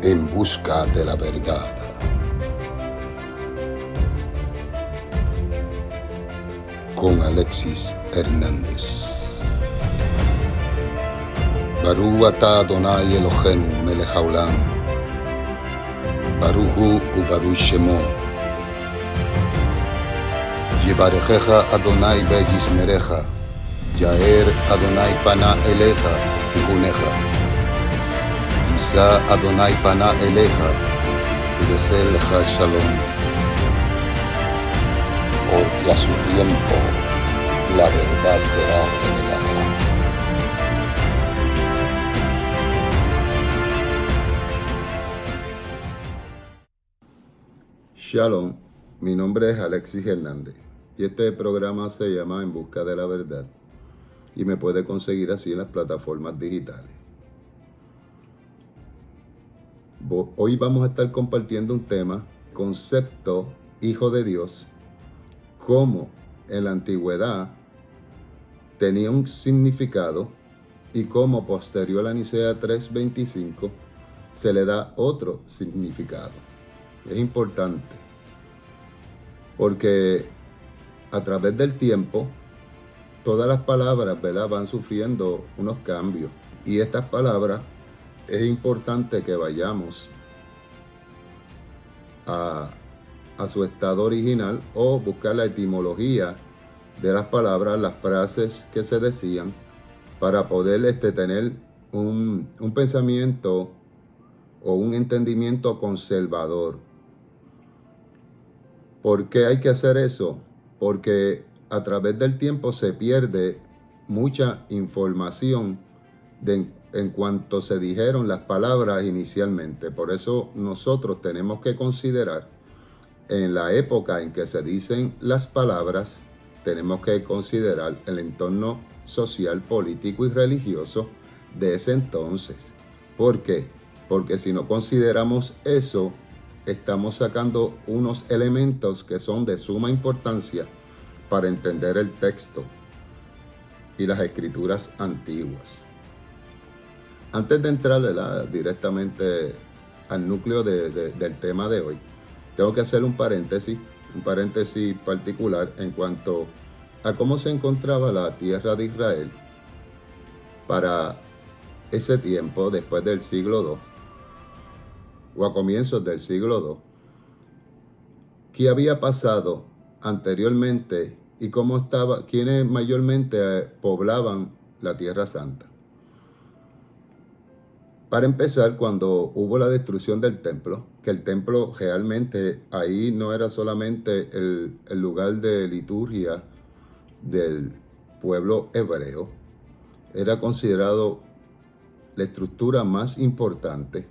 En busca de la verdad. Con Alexis Hernández. Baruch atah Adonai Eloheinu melech haolam. Baruch hu ubaruch shemo. Yivarechecha Adonai veyismerecha. Yaer Adonai pana elecha vihunecha. Yisa Adonai pana elecha ויעשה לך שלום. Porque a su tiempo la verdad será revelada. Shalom, mi nombre es Alexis Hernández y este programa se llama En Busca de la Verdad y me puede conseguir así en las plataformas digitales. Hoy vamos a estar compartiendo un tema, concepto Hijo de Dios, cómo en la antigüedad tenía un significado y cómo posterior a la Nicea 3:25 se le da otro significado. Es importante porque a través del tiempo todas las palabras, ¿verdad?, van sufriendo unos cambios y estas palabras es importante que vayamos a su estado original o buscar la etimología de las palabras, las frases que se decían para poder tener un pensamiento o un entendimiento conservador. ¿Por qué hay que hacer eso? Porque a través del tiempo se pierde mucha información en cuanto se dijeron las palabras inicialmente. Por eso nosotros tenemos que considerar en la época en que se dicen las palabras, tenemos que considerar el entorno social, político y religioso de ese entonces. ¿Por qué? Porque si no consideramos eso, estamos sacando unos elementos que son de suma importancia para entender el texto y las escrituras antiguas. Antes de entrar directamente al núcleo del tema de hoy, tengo que hacer un paréntesis particular en cuanto a cómo se encontraba la tierra de Israel para ese tiempo, después del siglo II, o a comienzos del siglo II, qué había pasado anteriormente y quiénes mayormente poblaban la Tierra Santa. Para empezar, cuando hubo la destrucción del templo, que el templo realmente ahí no era solamente el lugar de liturgia del pueblo hebreo, era considerado la estructura más importante,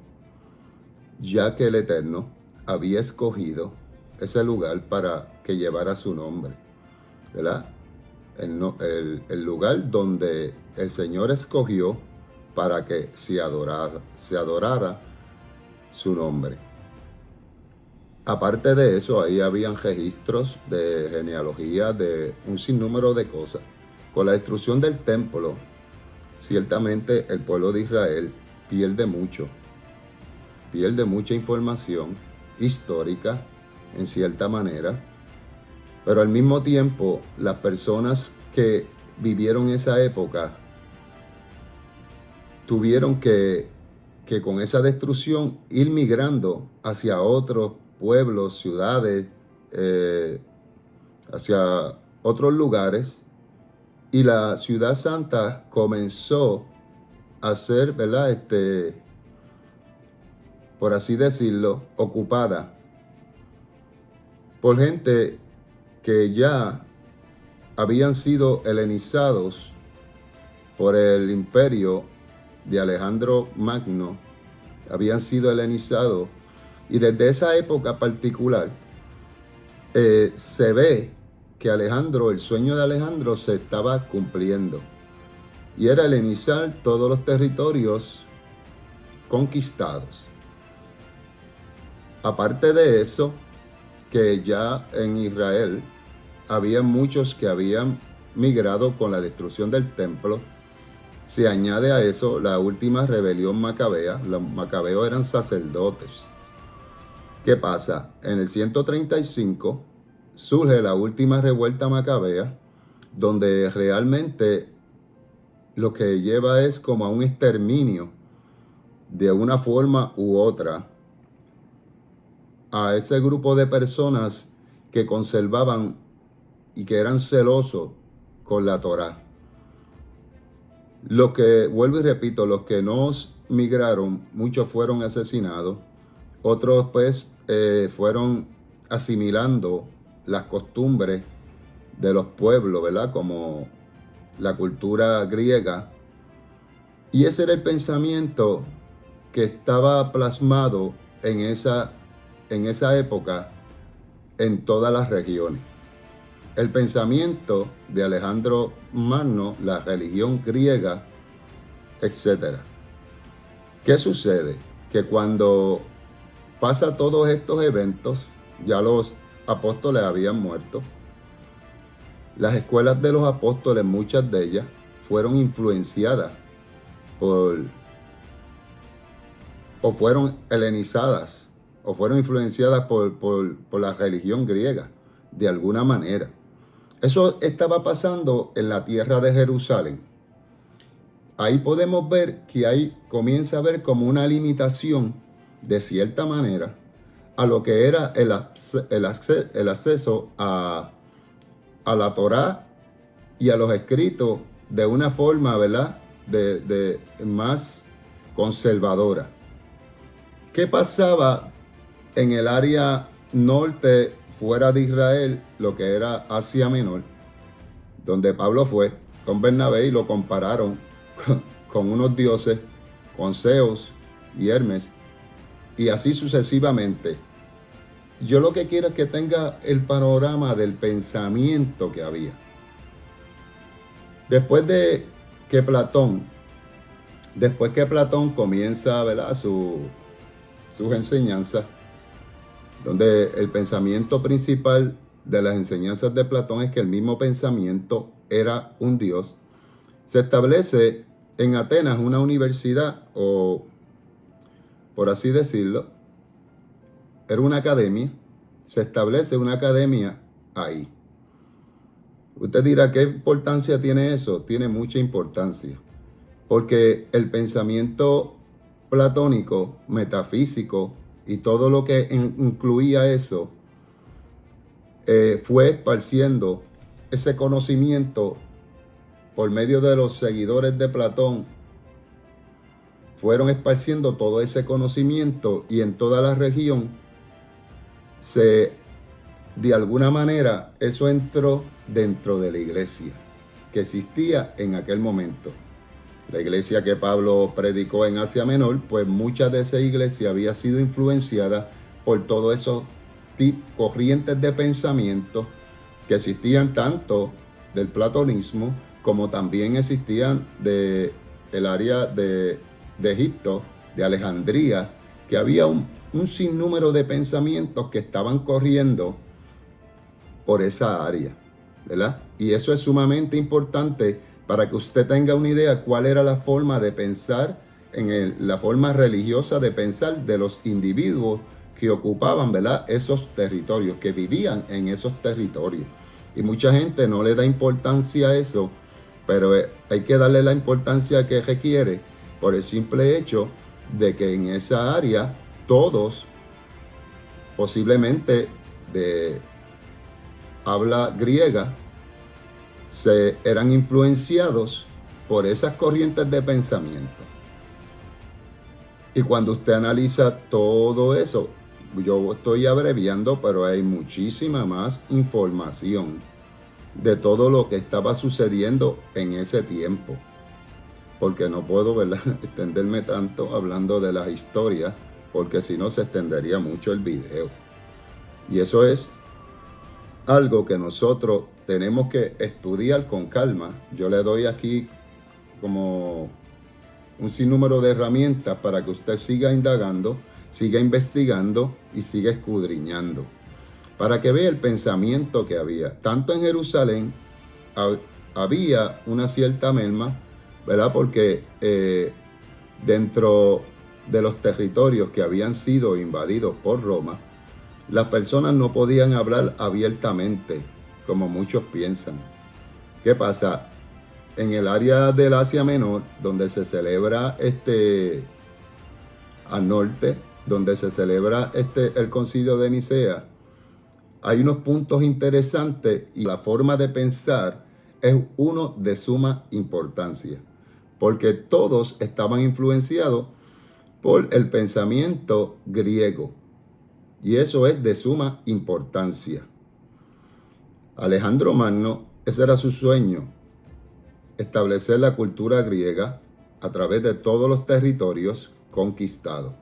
ya que el Eterno había escogido ese lugar para que llevara su nombre, ¿verdad? El lugar donde el Señor escogió para que se adorara su nombre. Aparte de eso, ahí habían registros de genealogía, de un sinnúmero de cosas. Con la destrucción del templo, ciertamente el pueblo de Israel pierde mucha información histórica, en cierta manera, pero al mismo tiempo, las personas que vivieron esa época tuvieron que con esa destrucción ir migrando hacia otros pueblos, ciudades, hacia otros lugares, y la ciudad santa comenzó a ser, ¿verdad?, por así decirlo, ocupada por gente que ya habían sido helenizados por el imperio de Alejandro Magno, habían sido helenizados, y desde esa época particular se ve que el sueño de Alejandro se estaba cumpliendo, y era helenizar todos los territorios conquistados. Aparte de eso, que ya en Israel había muchos que habían migrado con la destrucción del templo, se añade a eso la última rebelión macabea. Los macabeos eran sacerdotes. ¿Qué pasa? En el 135 surge la última revuelta macabea, donde realmente lo que lleva es como a un exterminio de una forma u otra a ese grupo de personas que conservaban y que eran celosos con la Torá. Los que, vuelvo y repito, los que no migraron, muchos fueron asesinados, otros pues fueron asimilando las costumbres de los pueblos, ¿verdad? Como la cultura griega. Y ese era el pensamiento que estaba plasmado en esa época en todas las regiones. El pensamiento de Alejandro Magno, la religión griega, etc. ¿Qué sucede? Que cuando pasa todos estos eventos, ya los apóstoles habían muerto. Las escuelas de los apóstoles, muchas de ellas, fueron influenciadas o fueron helenizadas, o fueron influenciadas por la religión griega, de alguna manera. Eso estaba pasando en la tierra de Jerusalén. Ahí podemos ver que comienza a haber como una limitación, de cierta manera, a lo que era el acceso a la Torá y a los escritos de una forma, ¿verdad?, de más conservadora. ¿Qué pasaba en el área norte, fuera de Israel, lo que era Asia Menor, donde Pablo fue con Bernabé y lo compararon con unos dioses, con Zeus y Hermes, y así sucesivamente? Yo lo que quiero es que tenga el panorama del pensamiento que había. Después que Platón comienza, ¿verdad?, sus enseñanzas, donde el pensamiento principal de las enseñanzas de Platón es que el mismo pensamiento era un dios, se establece en Atenas una universidad, o por así decirlo, era una academia. Se establece una academia ahí. Usted dirá, ¿qué importancia tiene eso? Tiene mucha importancia, porque el pensamiento platónico, metafísico y todo lo que incluía eso, fue esparciendo ese conocimiento por medio de los seguidores de Platón. Fueron esparciendo todo ese conocimiento, y en toda la región de alguna manera eso entró dentro de la iglesia que existía en aquel momento. La iglesia que Pablo predicó en Asia Menor, pues mucha de esa iglesia había sido influenciada por todos esos corrientes de pensamiento que existían tanto del platonismo como también existían del área de Egipto, de Alejandría, que había un sinnúmero de pensamientos que estaban corriendo por esa área, ¿verdad? Y eso es sumamente importante para que usted tenga una idea cuál era la forma de pensar, la forma religiosa de pensar de los individuos que ocupaban, ¿verdad?, esos territorios, que vivían en esos territorios. Y mucha gente no le da importancia a eso, pero hay que darle la importancia que requiere por el simple hecho de que en esa área todos, posiblemente de habla griega, eran influenciados por esas corrientes de pensamiento. Y cuando usted analiza todo eso, yo estoy abreviando, pero hay muchísima más información de todo lo que estaba sucediendo en ese tiempo, porque no puedo, ¿verdad?, extenderme tanto hablando de las historias, porque si no se extendería mucho el video. Y eso es algo que nosotros tenemos que estudiar con calma. Yo le doy aquí como un sinnúmero de herramientas para que usted siga indagando, siga investigando y siga escudriñando, para que vea el pensamiento que había. Tanto en Jerusalén había una cierta merma, ¿verdad? Porque dentro de los territorios que habían sido invadidos por Roma, las personas no podían hablar abiertamente, como muchos piensan. ¿Qué pasa? En el área del Asia Menor, donde se celebra al norte, donde se celebra el Concilio de Nicea, hay unos puntos interesantes y la forma de pensar es uno de suma importancia, porque todos estaban influenciados por el pensamiento griego, y eso es de suma importancia. Alejandro Magno, ese era su sueño, establecer la cultura griega a través de todos los territorios conquistados.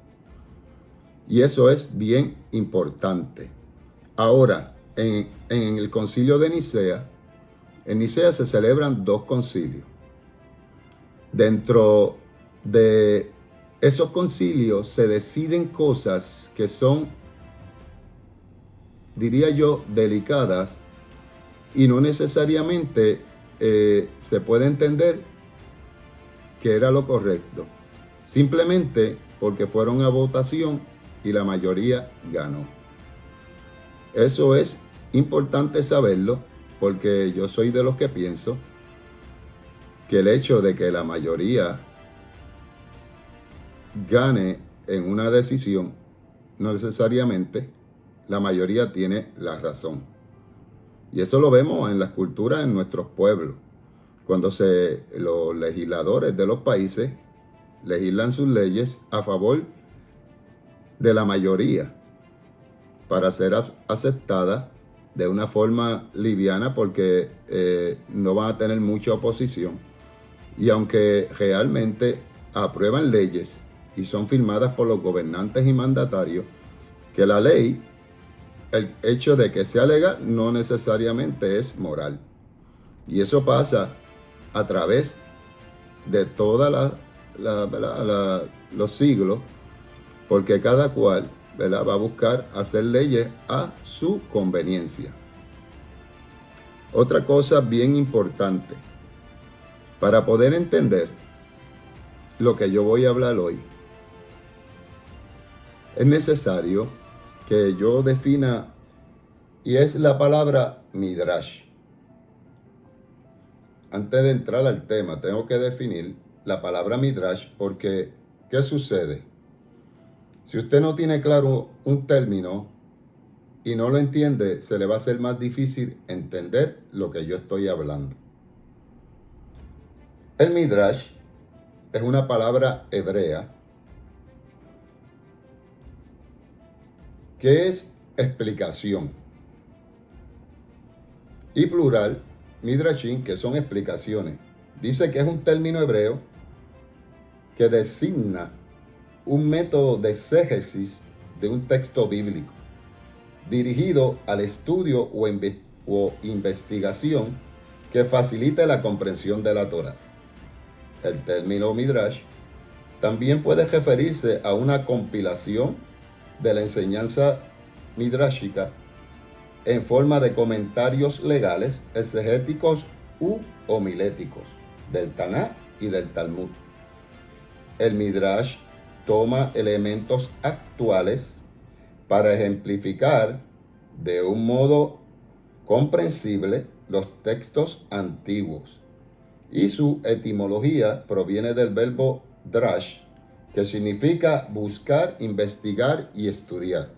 Y eso es bien importante. Ahora, en el concilio de Nicea, en Nicea se celebran 2 concilios. Dentro de esos concilios se deciden cosas que son, diría yo, delicadas y no necesariamente se puede entender que era lo correcto, simplemente porque fueron a votación y la mayoría ganó. Eso es importante saberlo, porque yo soy de los que pienso que el hecho de que la mayoría gane en una decisión, no necesariamente la mayoría tiene la razón. Y eso lo vemos en las culturas en nuestros pueblos, cuando los legisladores de los países legislan sus leyes a favor de la mayoría para ser aceptada de una forma liviana, porque no van a tener mucha oposición. Y aunque realmente aprueban leyes y son firmadas por los gobernantes y mandatarios, que la ley, el hecho de que sea legal, no necesariamente es moral. Y eso pasa a través de todos los siglos, porque cada cual, ¿verdad?, va a buscar hacer leyes a su conveniencia. Otra cosa bien importante, para poder entender lo que yo voy a hablar hoy, es necesario que yo defina, y es la palabra midrash. Antes de entrar al tema, tengo que definir la palabra midrash, porque ¿qué sucede? Si usted no tiene claro un término y no lo entiende, se le va a hacer más difícil entender lo que yo estoy hablando. El midrash es una palabra hebrea que es explicación, y plural, midrashim, que son explicaciones. Dice que es un término hebreo que designa un método de exégesis de un texto bíblico, dirigido al estudio o investigación que facilite la comprensión de la Torá. El término midrash también puede referirse a una compilación de la enseñanza midrashica en forma de comentarios legales, exegéticos u homiléticos del Taná y del Talmud. El midrash toma elementos actuales para ejemplificar de un modo comprensible los textos antiguos, y su etimología proviene del verbo drash, que significa buscar, investigar y estudiar.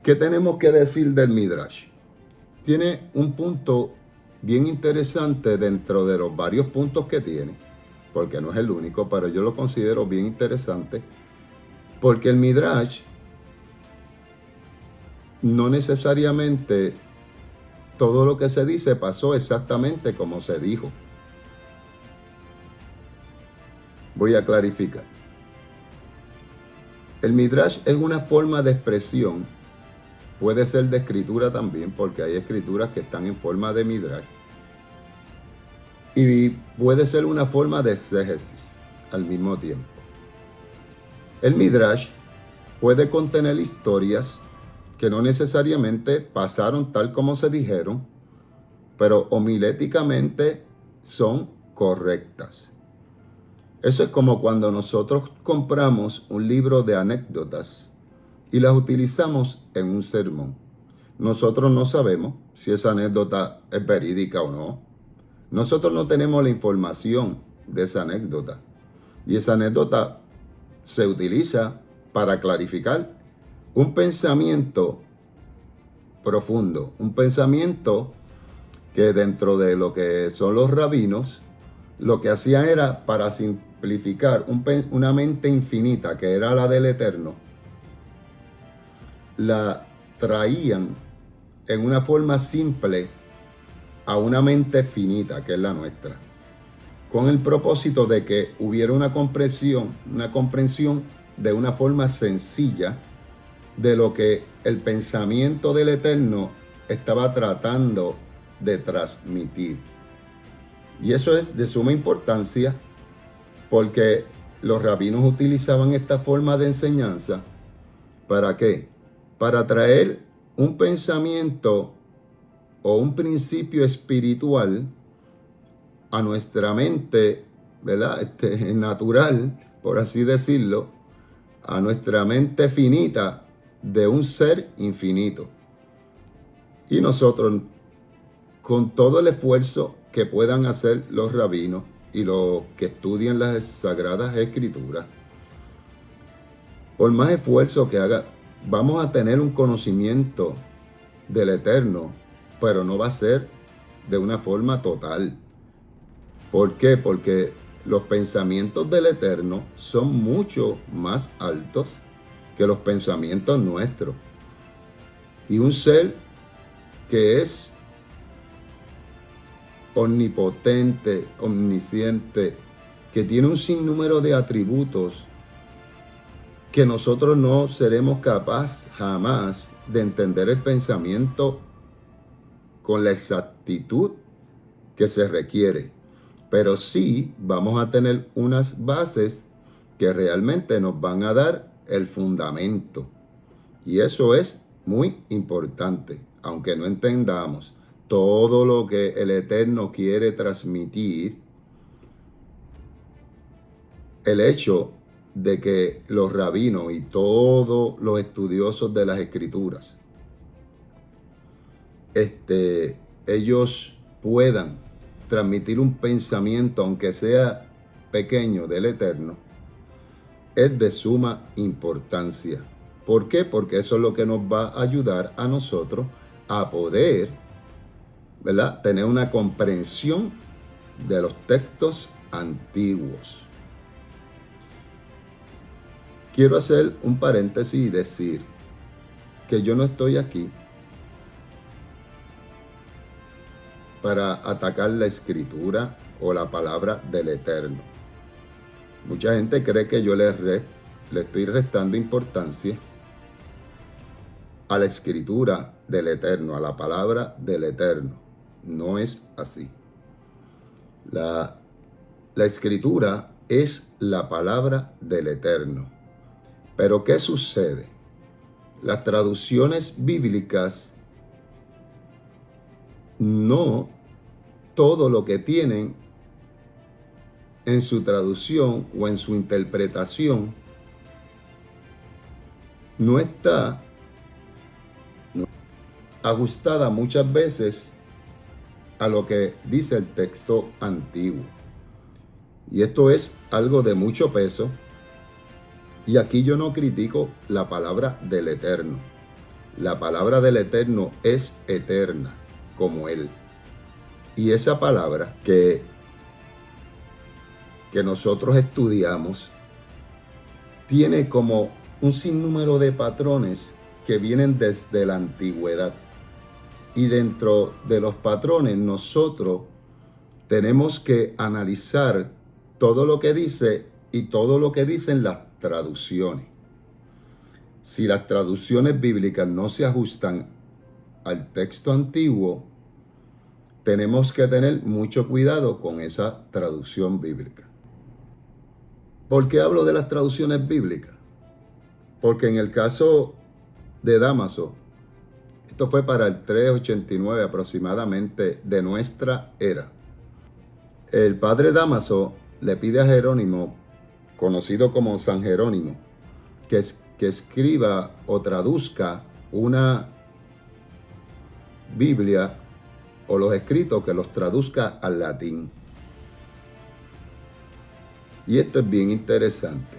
¿Qué tenemos que decir del midrash? Tiene un punto bien interesante dentro de los varios puntos que tiene, porque no es el único, pero yo lo considero bien interesante, porque el midrash no necesariamente todo lo que se dice pasó exactamente como se dijo. Voy a clarificar. El midrash es una forma de expresión, puede ser de escritura también, porque hay escrituras que están en forma de midrash, y puede ser una forma de exégesis al mismo tiempo. El midrash puede contener historias que no necesariamente pasaron tal como se dijeron, pero homiléticamente son correctas. Eso es como cuando nosotros compramos un libro de anécdotas y las utilizamos en un sermón. Nosotros no sabemos si esa anécdota es verídica o no. Nosotros no tenemos la información de esa anécdota. Y esa anécdota se utiliza para clarificar un pensamiento profundo, un pensamiento que dentro de lo que son los rabinos, lo que hacían era para simplificar una mente infinita que era la del Eterno, la traían en una forma simple a una mente finita que es la nuestra, con el propósito de que hubiera una comprensión de una forma sencilla de lo que el pensamiento del Eterno estaba tratando de transmitir. Y eso es de suma importancia porque los rabinos utilizaban esta forma de enseñanza. ¿Para qué? Para traer un pensamiento o un principio espiritual a nuestra mente, ¿verdad? Natural, por así decirlo, a nuestra mente finita de un ser infinito. Y nosotros, con todo el esfuerzo que puedan hacer los rabinos y los que estudian las Sagradas Escrituras, por más esfuerzo que haga, vamos a tener un conocimiento del Eterno, pero no va a ser de una forma total. ¿Por qué? Porque los pensamientos del Eterno son mucho más altos que los pensamientos nuestros. Y un ser que es omnipotente, omnisciente, que tiene un sinnúmero de atributos que nosotros no seremos capaces jamás de entender el pensamiento con la exactitud que se requiere. Pero sí vamos a tener unas bases que realmente nos van a dar el fundamento. Y eso es muy importante, aunque no entendamos todo lo que el Eterno quiere transmitir. El hecho de que los rabinos y todos los estudiosos de las Escrituras, ellos puedan transmitir un pensamiento, aunque sea pequeño, del Eterno, es de suma importancia. ¿Por qué? Porque eso es lo que nos va a ayudar a nosotros a poder, ¿verdad?, tener una comprensión de los textos antiguos. Quiero hacer un paréntesis y decir que yo no estoy aquí para atacar la Escritura o la palabra del Eterno. Mucha gente cree que yo le estoy restando importancia a la Escritura del Eterno, a la palabra del Eterno. No es así. La Escritura es la palabra del Eterno. Pero ¿qué sucede? Las traducciones bíblicas no todo lo que tienen en su traducción o en su interpretación no está ajustada muchas veces a lo que dice el texto antiguo. Y esto es algo de mucho peso. Y aquí yo no critico la palabra del Eterno. La palabra del Eterno es eterna, como Él. Y esa palabra que nosotros estudiamos tiene como un sinnúmero de patrones que vienen desde la antigüedad. Y dentro de los patrones nosotros tenemos que analizar todo lo que dice y todo lo que dicen las traducciones. Si las traducciones bíblicas no se ajustan al texto antiguo, tenemos que tener mucho cuidado con esa traducción bíblica. ¿Por qué hablo de las traducciones bíblicas? Porque en el caso de Dámaso, Esto fue para el 389 aproximadamente de nuestra era. El padre Dámaso le pide a Jerónimo, conocido como San Jerónimo, que escriba o traduzca una Biblia o los escritos, que los traduzca al latín. Y esto es bien interesante,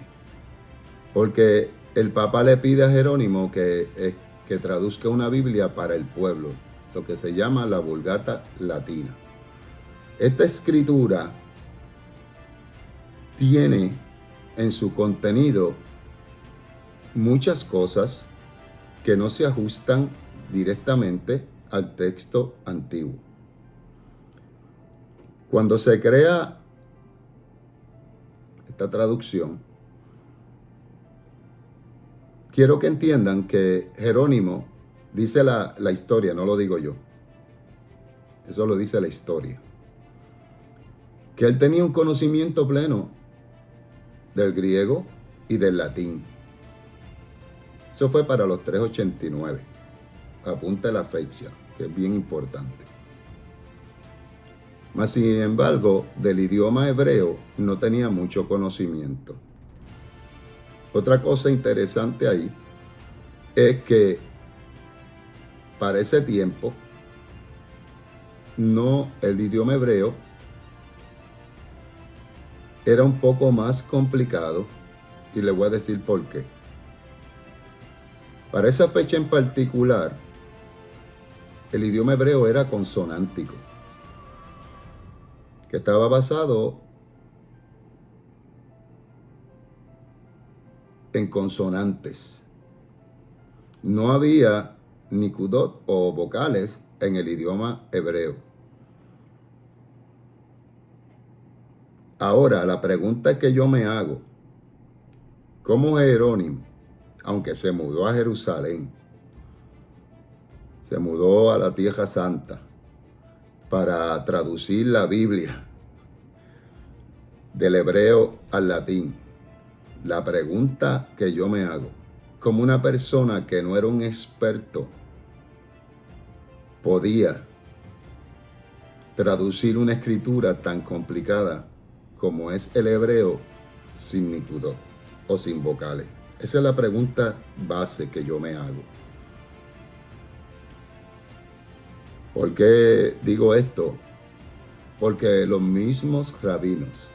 porque el Papa le pide a Jerónimo que traduzca una Biblia para el pueblo, lo que se llama la Vulgata Latina. Esta escritura tiene en su contenido muchas cosas que no se ajustan directamente al texto antiguo. Cuando se crea esta traducción, quiero que entiendan que Jerónimo dice la historia, no lo digo yo. Eso lo dice la historia. Que él tenía un conocimiento pleno del griego y del latín. Eso fue para los 389. Apunta la fecha, que es bien importante. Mas, sin embargo, del idioma hebreo no tenía mucho conocimiento. Otra cosa interesante ahí es que para ese tiempo el idioma hebreo era un poco más complicado, y le voy a decir por qué. Para esa fecha en particular, el idioma hebreo era consonántico, que estaba basado en consonantes. No había nikudot o vocales en el idioma hebreo. Ahora, la pregunta que yo me hago, ¿cómo Jerónimo, aunque se mudó a Jerusalén, se mudó a la Tierra Santa para traducir la Biblia del hebreo al latín? La pregunta que yo me hago, ¿cómo una persona que no era un experto podía traducir una escritura tan complicada como es el hebreo sin nikudot o sin vocales? Esa es la pregunta base que yo me hago. ¿Por qué digo esto? Porque los mismos rabinos,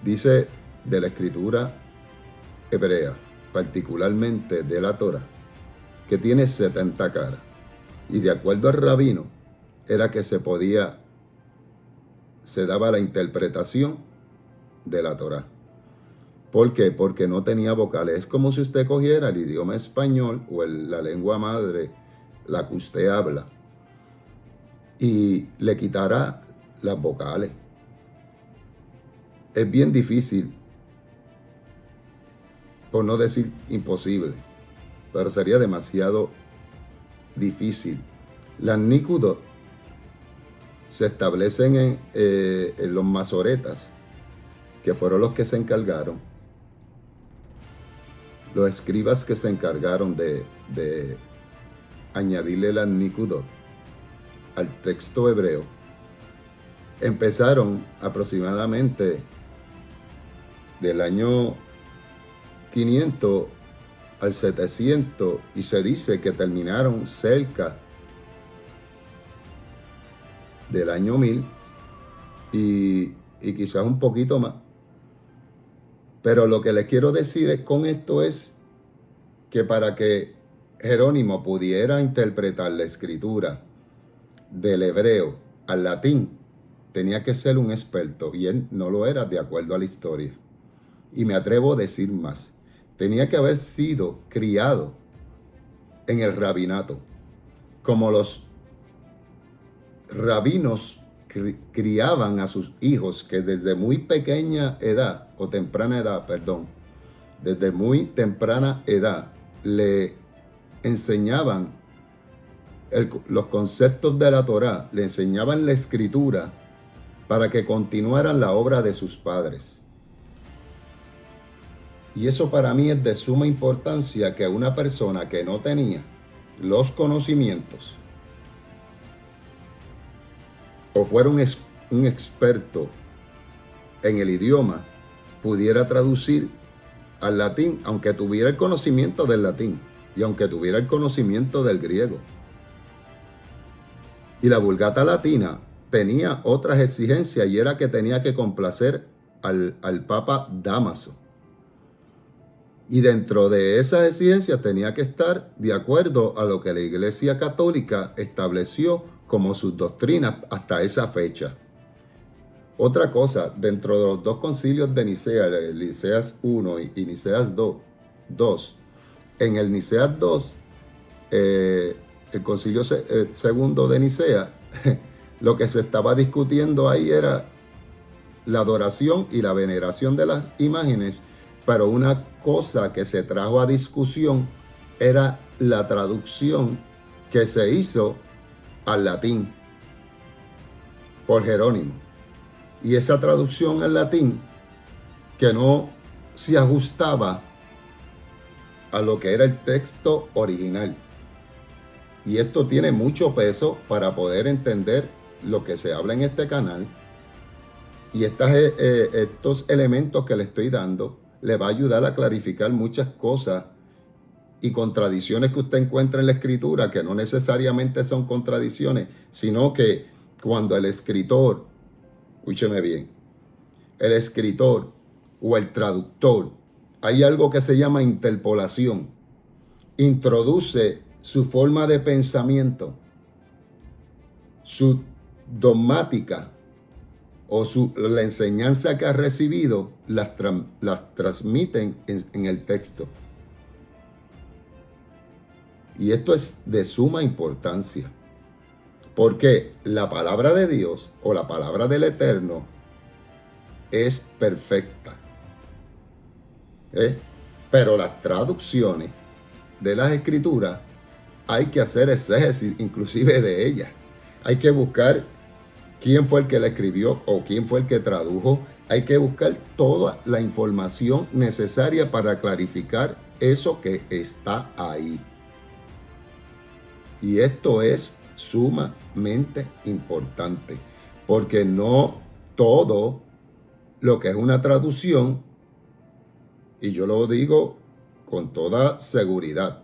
dice de la escritura hebrea, particularmente de la Torá, que tiene 70 caras. Y de acuerdo al rabino, era que se daba la interpretación de la Torá. ¿Por qué? Porque no tenía vocales. Es como si usted cogiera el idioma español o la lengua madre, la que usted habla, y le quitara las vocales. Es bien difícil, por no decir imposible, pero sería demasiado difícil. Las nikudot se establecen en los masoretas, que fueron los que se encargaron, los escribas que se encargaron de añadirle las nikudot al texto hebreo. Empezaron aproximadamente del año 500 al 700 y se dice que terminaron cerca del año 1000 y quizás un poquito más. Pero lo que les quiero decir con esto es que para que Jerónimo pudiera interpretar la escritura del hebreo al latín, tenía que ser un experto, y él no lo era de acuerdo a la historia. Y me atrevo a decir más, tenía que haber sido criado en el rabinato, como los rabinos criaban a sus hijos, que desde muy pequeña edad, o temprana edad, perdón, desde muy temprana edad, le enseñaban los conceptos de la Torá, le enseñaban la escritura para que continuaran la obra de sus padres. Y eso para mí es de suma importancia, que una persona que no tenía los conocimientos o fuera un experto en el idioma, pudiera traducir al latín, aunque tuviera el conocimiento del latín y aunque tuviera el conocimiento del griego. Y la Vulgata Latina tenía otras exigencias y era que tenía que complacer al Papa Dámaso. Y dentro de esas exigencias tenía que estar de acuerdo a lo que la Iglesia Católica estableció como sus doctrinas hasta esa fecha. Otra cosa, dentro de los dos concilios de Nicea, el Niceas I y Niceas II, en el Niceas II, el concilio segundo de Nicea, lo que se estaba discutiendo ahí era la adoración y la veneración de las imágenes, pero una cosa que se trajo a discusión era la traducción que se hizo al latín por Jerónimo. Y esa traducción al latín que no se ajustaba a lo que era el texto original. Y esto tiene mucho peso para poder entender lo que se habla en este canal. Y estos elementos que le estoy dando le va a ayudar a clarificar muchas cosas y contradicciones que usted encuentra en la escritura, que no necesariamente son contradicciones, sino que cuando el escritor, escúcheme bien, el escritor o el traductor, hay algo que se llama interpolación, introduce su forma de pensamiento, su dogmática o la enseñanza que ha recibido, las transmiten en el texto. Y esto es de suma importancia, porque la palabra de Dios o la palabra del Eterno es perfecta. Pero las traducciones de las escrituras hay que hacer exégesis inclusive de ellas. Hay que buscar quién fue el que la escribió o quién fue el que tradujo. Hay que buscar toda la información necesaria para clarificar eso que está ahí. Y esto es sumamente importante, porque no todo lo que es una traducción, y yo lo digo con toda seguridad,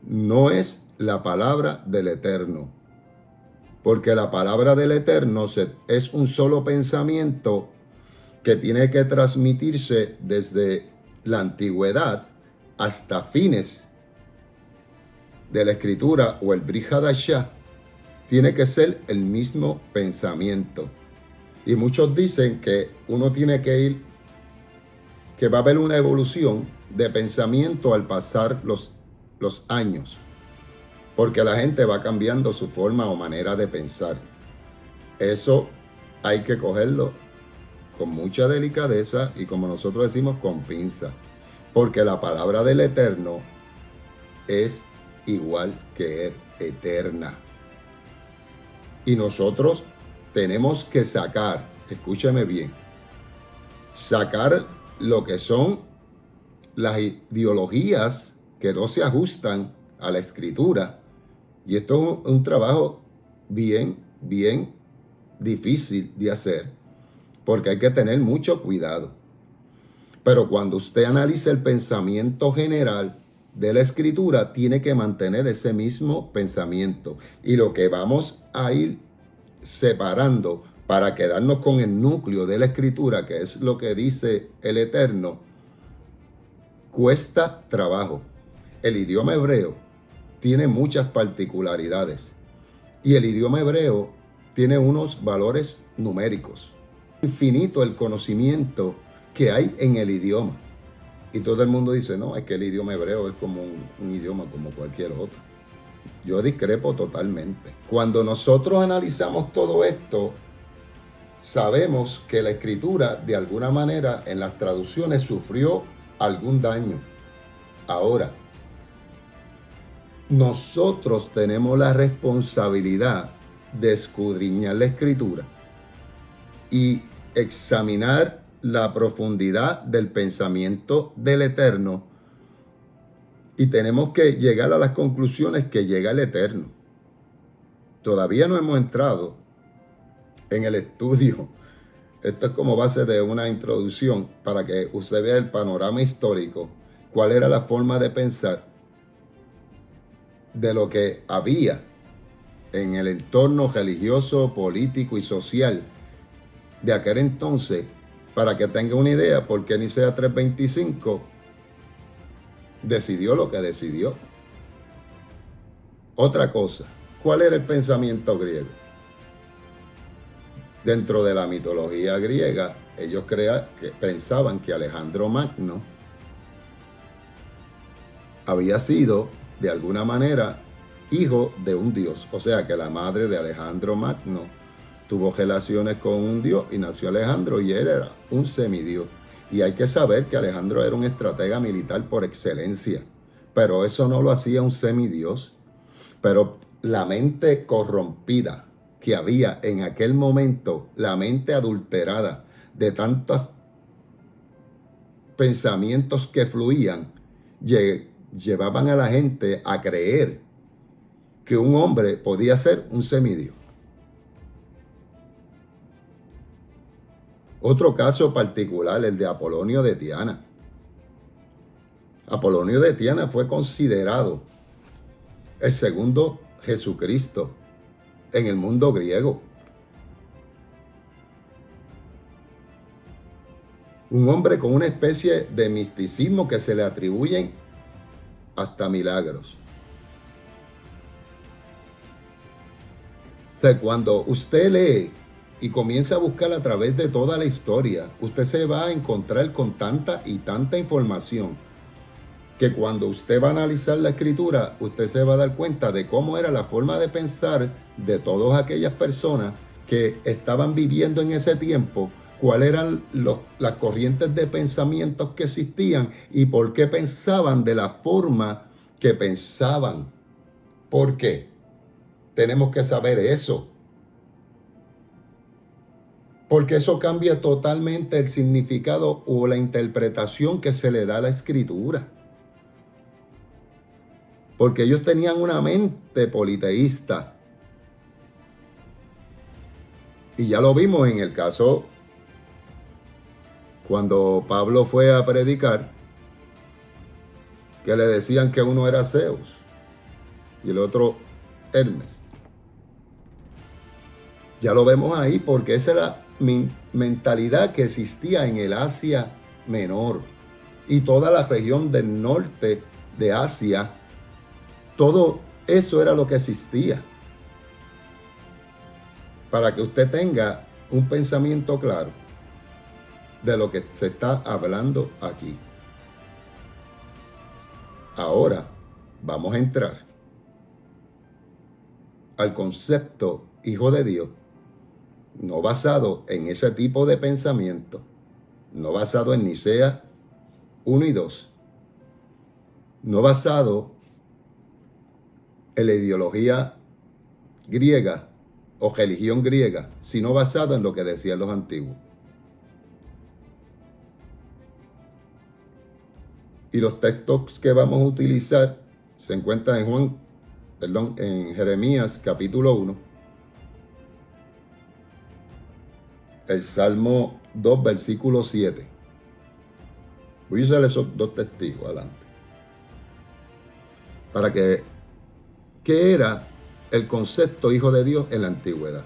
no es la palabra del Eterno, porque la palabra del Eterno es un solo pensamiento que tiene que transmitirse desde la antigüedad hasta fines de la escritura o el Brit Hadashah. Tiene que ser el mismo pensamiento. Y muchos dicen que uno tiene que que va a haber una evolución de pensamiento al pasar los años, porque la gente va cambiando su forma o manera de pensar. Eso hay que cogerlo con mucha delicadeza y, como nosotros decimos, con pinza, porque la palabra del Eterno es igual que eterna. Y nosotros tenemos que sacar, escúcheme bien, sacar lo que son las ideologías que no se ajustan a la escritura. Y esto es un trabajo bien difícil de hacer, porque hay que tener mucho cuidado. Pero cuando usted analiza el pensamiento general de la escritura, tiene que mantener ese mismo pensamiento. Y lo que vamos a ir separando para quedarnos con el núcleo de la escritura, que es lo que dice el Eterno, cuesta trabajo. El idioma hebreo tiene muchas particularidades y el idioma hebreo tiene unos valores numéricos. Infinito el conocimiento que hay en el idioma. Y todo el mundo dice, no, es que el idioma hebreo es como un idioma como cualquier otro. Yo discrepo totalmente. Cuando nosotros analizamos todo esto, sabemos que la escritura de alguna manera en las traducciones sufrió algún daño. Ahora, nosotros tenemos la responsabilidad de escudriñar la escritura y examinar la profundidad del pensamiento del Eterno Y tenemos que llegar a las conclusiones que llega el Eterno. Todavía no hemos entrado en el estudio. Esto es como base de una introducción para que usted vea el panorama histórico, cuál era la forma de pensar de lo que había en el entorno religioso, político y social de aquel entonces, para que tenga una idea por qué Nicea 3:25 decidió lo que decidió. Otra cosa, ¿cuál era el pensamiento griego? Dentro de la mitología griega, ellos pensaban que Alejandro Magno había sido, de alguna manera, hijo de un dios. O sea, que la madre de Alejandro Magno tuvo relaciones con un dios y nació Alejandro y él era un semidios. Y hay que saber que Alejandro era un estratega militar por excelencia, pero eso no lo hacía un semidios. Pero la mente corrompida que había en aquel momento, la mente adulterada de tantos pensamientos que fluían, llevaban a la gente a creer que un hombre podía ser un semidios. Otro caso particular, el de Apolonio de Tiana. Apolonio de Tiana fue considerado el segundo Jesucristo en el mundo griego. Un hombre con una especie de misticismo que se le atribuyen hasta milagros. O sea, cuando usted lee y comienza a buscar a través de toda la historia, usted se va a encontrar con tanta y tanta información que cuando usted va a analizar la escritura, usted se va a dar cuenta de cómo era la forma de pensar de todas aquellas personas que estaban viviendo en ese tiempo, cuáles eran las corrientes de pensamientos que existían y por qué pensaban de la forma que pensaban. ¿Por qué? Tenemos que saber eso. Porque eso cambia totalmente el significado o la interpretación que se le da a la escritura. Porque ellos tenían una mente politeísta. Y ya lo vimos en el caso cuando Pablo fue a predicar, que le decían que uno era Zeus y el otro Hermes. Ya lo vemos ahí porque esa era la mentalidad que existía en el Asia Menor y toda la región del norte de Asia. Todo eso era lo que existía. Para que usted tenga un pensamiento claro de lo que se está hablando aquí. Ahora vamos a entrar al concepto hijo de Dios, no basado en ese tipo de pensamiento, no basado en Nicea 1 y 2, no basado en la ideología griega o religión griega, sino basado en lo que decían los antiguos. Y los textos que vamos a utilizar se encuentran en Jeremías capítulo 1, el Salmo 2, versículo 7. Voy a usar esos dos testigos adelante. Para que, ¿qué era el concepto hijo de Dios en la antigüedad?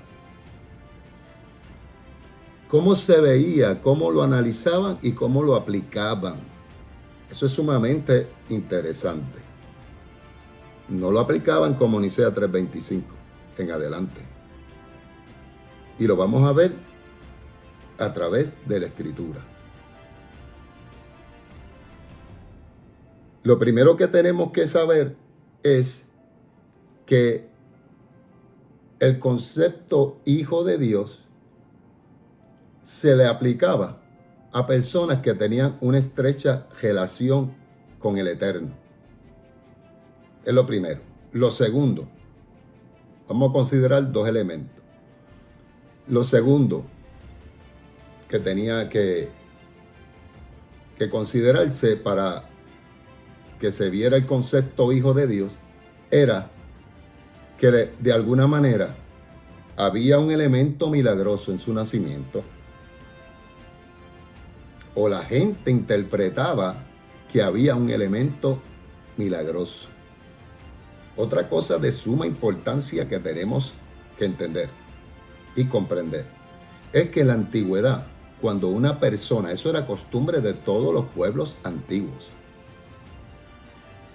¿Cómo se veía, cómo lo analizaban y cómo lo aplicaban? Eso es sumamente interesante. No lo aplicaban como Nicea 3:25 en adelante. Y lo vamos a ver a través de la escritura. Lo primero que tenemos que saber es que el concepto hijo de Dios se le aplicaba a personas que tenían una estrecha relación con el Eterno. Es lo primero. Lo segundo, vamos a considerar dos elementos. Lo segundo que tenía que considerarse para que se viera el concepto hijo de Dios era que de alguna manera había un elemento milagroso en su nacimiento, o la gente interpretaba que había un elemento milagroso. Otra cosa de suma importancia que tenemos que entender y comprender es que en la antigüedad, cuando una persona, eso era costumbre de todos los pueblos antiguos,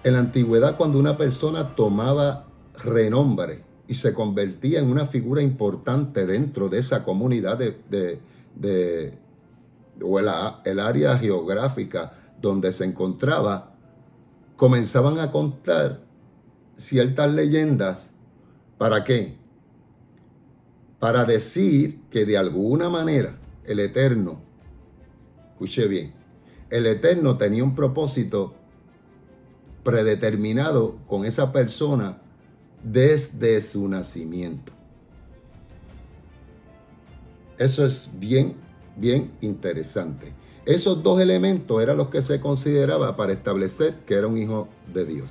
en la antigüedad cuando una persona tomaba renombre y se convertía en una figura importante dentro de esa comunidad o el área geográfica donde se encontraba, comenzaban a contar ciertas leyendas. ¿Para qué? Para decir que de alguna manera el Eterno, escuche bien, el Eterno tenía un propósito predeterminado con esa persona desde su nacimiento. Eso es bien interesante. Esos dos elementos eran los que se consideraba para establecer que era un hijo de Dios.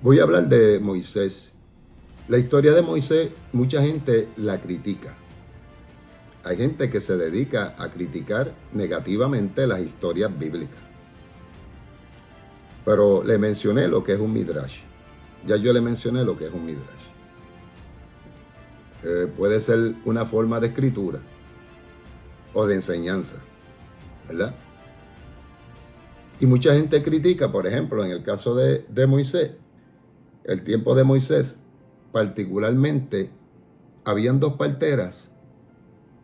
Voy a hablar de Moisés. La historia de Moisés, mucha gente la critica. Hay gente que se dedica a criticar negativamente las historias bíblicas. Pero le mencioné lo que es un midrash. Ya yo le mencioné lo que es un midrash. Puede ser una forma de escritura o de enseñanza, ¿verdad? Y mucha gente critica, por ejemplo, en el caso de Moisés, el tiempo de Moisés, particularmente, habían 2 parteras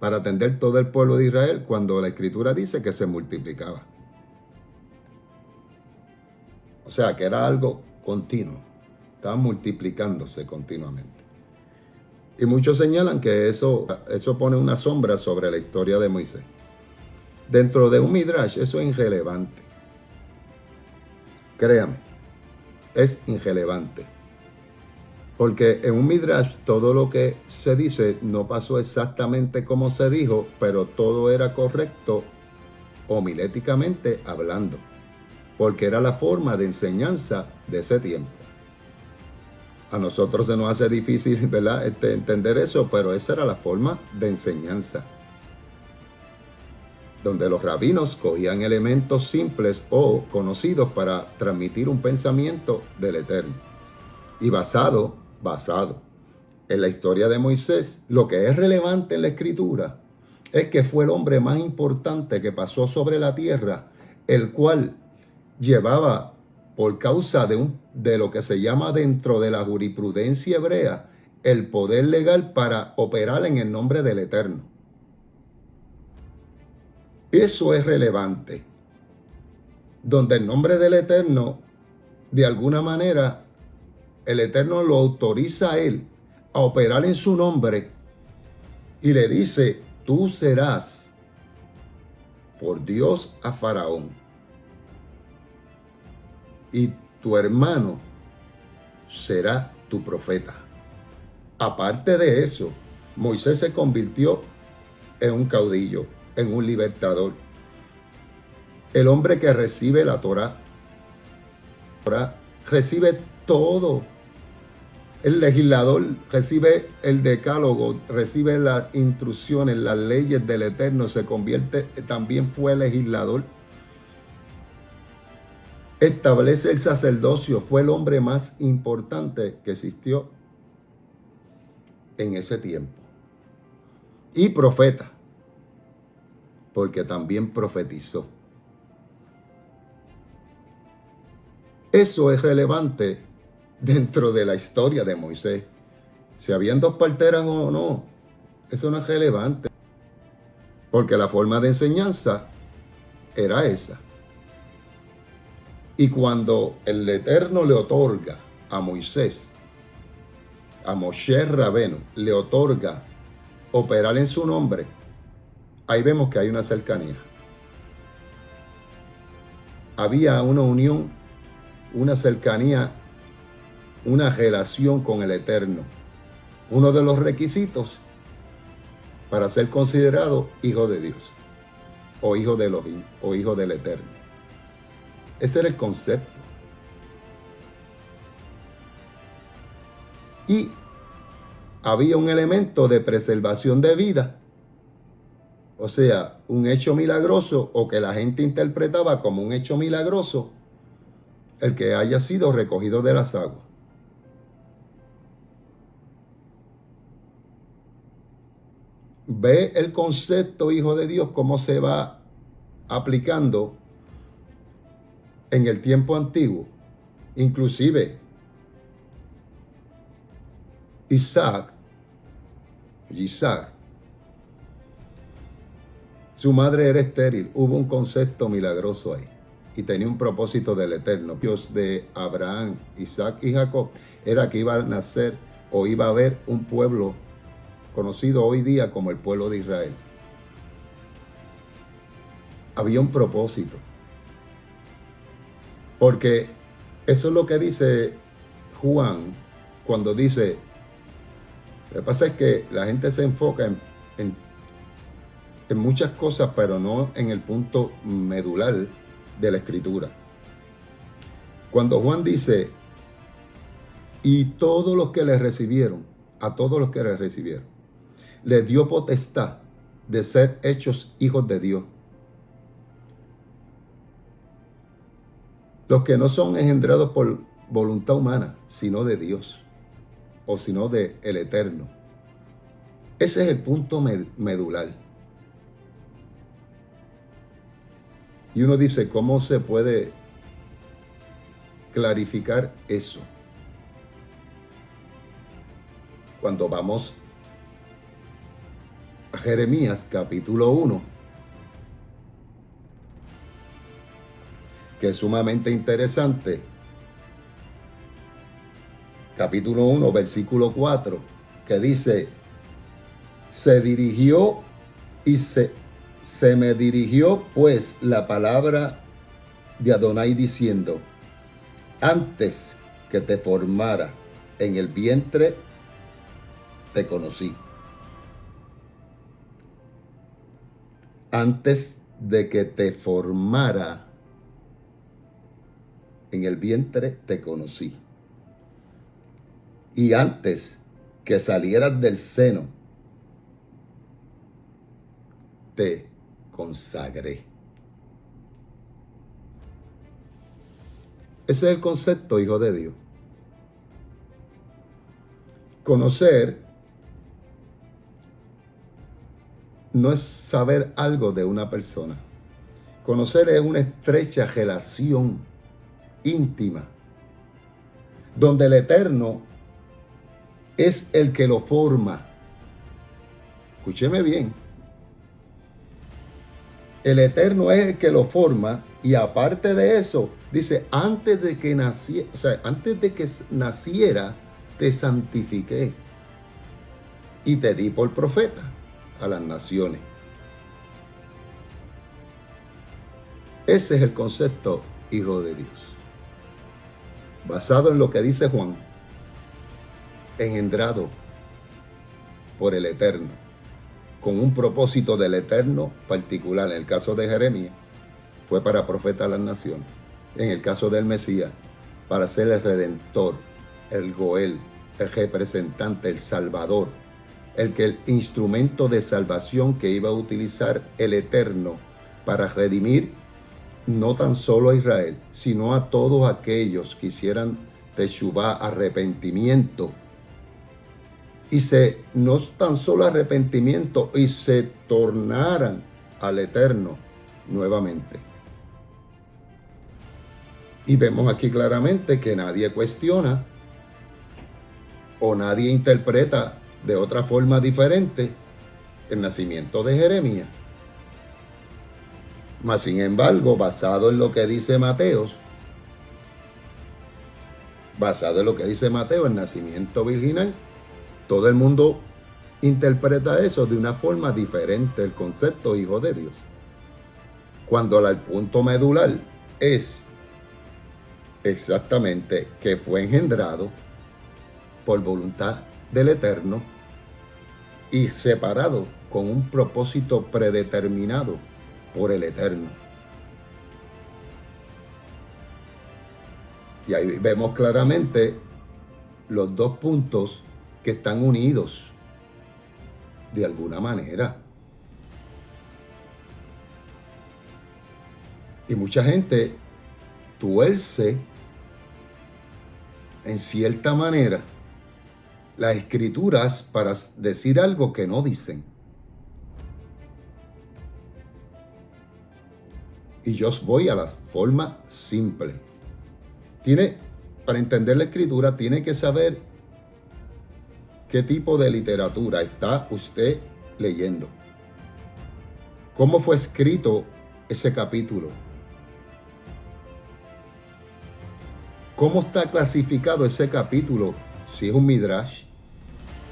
para atender todo el pueblo de Israel cuando la escritura dice que se multiplicaba. O sea, que era algo continuo, estaban multiplicándose continuamente. Y muchos señalan que eso pone una sombra sobre la historia de Moisés. Dentro de un midrash, eso es irrelevante. Créame, es irrelevante. Porque en un midrash todo lo que se dice no pasó exactamente como se dijo, pero todo era correcto homiléticamente hablando. Porque era la forma de enseñanza de ese tiempo. A nosotros se nos hace difícil, ¿verdad?, entender eso, pero esa era la forma de enseñanza. Donde los rabinos cogían elementos simples o conocidos para transmitir un pensamiento del Eterno. Y basado en la historia de Moisés, lo que es relevante en la escritura es que fue el hombre más importante que pasó sobre la tierra, el cual llevaba, por causa de lo que se llama dentro de la jurisprudencia hebrea, el poder legal para operar en el nombre del Eterno. Eso es relevante. Donde el nombre del Eterno, de alguna manera, el Eterno lo autoriza a él a operar en su nombre y le dice: tú serás por Dios a Faraón, y tu hermano será tu profeta. Aparte de eso, Moisés se convirtió en un caudillo, en un libertador. El hombre que recibe la Torá recibe todo. El legislador recibe el decálogo, recibe las instrucciones, las leyes del Eterno, se convierte, también fue legislador. Establece el sacerdocio, fue el hombre más importante que existió en ese tiempo. Y profeta, porque también profetizó. Eso es relevante dentro de la historia de Moisés. Si habían 2 parteras o no, eso no es relevante. Porque la forma de enseñanza era esa. Y cuando el Eterno le otorga a Moisés, a Moshe Rabenu, le otorga operar en su nombre, ahí vemos que hay una cercanía. Había una unión, una cercanía, una relación con el Eterno. Uno de los requisitos para ser considerado hijo de Dios, o hijo de Elohim, o hijo del Eterno. Ese era el concepto. Y había un elemento de preservación de vida, o sea, un hecho milagroso, o que la gente interpretaba como un hecho milagroso, el que haya sido recogido de las aguas. Ve el concepto, hijo de Dios, cómo se va aplicando en el tiempo antiguo. Inclusive, Isaac, su madre era estéril. Hubo un concepto milagroso ahí y tenía un propósito del Eterno. Dios de Abraham, Isaac y Jacob era que iba a nacer o iba a haber un pueblo conocido hoy día como el pueblo de Israel. Había un propósito. Porque eso es lo que dice Juan cuando dice, lo que pasa es que la gente se enfoca en muchas cosas, pero no en el punto medular de la escritura. Cuando Juan dice, y todos los que le recibieron, a todos los que le recibieron, les dio potestad de ser hechos hijos de Dios. Los que no son engendrados por voluntad humana, sino de Dios, o sino de el Eterno. Ese es el punto medular. Y uno dice, ¿cómo se puede clarificar eso? Cuando vamos a Jeremías capítulo 1, que es sumamente interesante. Capítulo 1, versículo 4, que dice, se dirigió y se me dirigió pues la palabra de Adonai diciendo, antes que te formara en el vientre, te conocí. Antes de que te formara en el vientre, te conocí. Y antes que salieras del seno, te consagré. Ese es el concepto, hijo de Dios. Conocer no es saber algo de una persona. Conocer es una estrecha relación íntima, donde el Eterno es el que lo forma. Escúcheme bien. El Eterno es el que lo forma, y aparte de eso, dice, antes de que naciera, te santifiqué y te di por profeta a las naciones. Ese es el concepto, hijo de Dios. Basado en lo que dice Juan, engendrado por el Eterno, con un propósito del Eterno particular. En el caso de Jeremías, fue para profeta a las naciones. En el caso del Mesías, para ser el Redentor, el Goel, el representante, el Salvador, el instrumento de salvación que iba a utilizar el Eterno para redimir no tan solo a Israel, sino a todos aquellos que hicieran teshuvá, arrepentimiento, y no tan solo arrepentimiento, y se tornaran al Eterno nuevamente. Y vemos aquí claramente que nadie cuestiona o nadie interpreta de otra forma diferente el nacimiento de Jeremías. Mas, sin embargo, basado en lo que dice Mateo, el nacimiento virginal, todo el mundo interpreta eso de una forma diferente, el concepto hijo de Dios. Cuando el punto medular es exactamente que fue engendrado por voluntad del Eterno y separado con un propósito predeterminado por el Eterno. Y ahí vemos claramente los dos puntos que están unidos de alguna manera. Y mucha gente tuerce en cierta manera las escrituras para decir algo que no dicen. Y yo voy a la forma simple. Para entender la escritura, tiene que saber qué tipo de literatura está usted leyendo. ¿Cómo fue escrito ese capítulo? ¿Cómo está clasificado ese capítulo? Si es un midrash,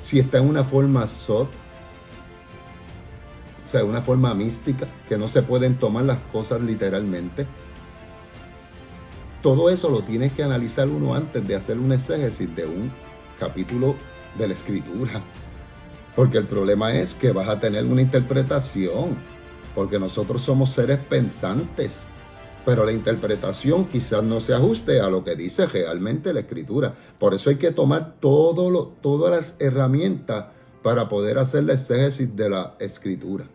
si está en una forma sod, o sea, una forma mística, que no se pueden tomar las cosas literalmente. Todo eso lo tienes que analizar uno antes de hacer un exégesis de un capítulo de la escritura. Porque el problema es que vas a tener una interpretación, porque nosotros somos seres pensantes, pero la interpretación quizás no se ajuste a lo que dice realmente la escritura. Por eso hay que tomar todas las herramientas para poder hacer la exégesis de la escritura.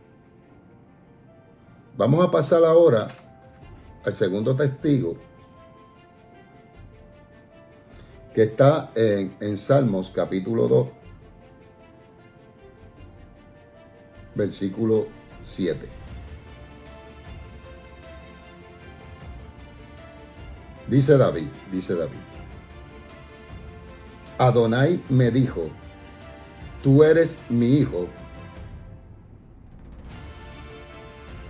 Vamos a pasar ahora al segundo testigo, que está en Salmos capítulo 2, versículo 7. Dice David, Adonai me dijo, tú eres mi hijo,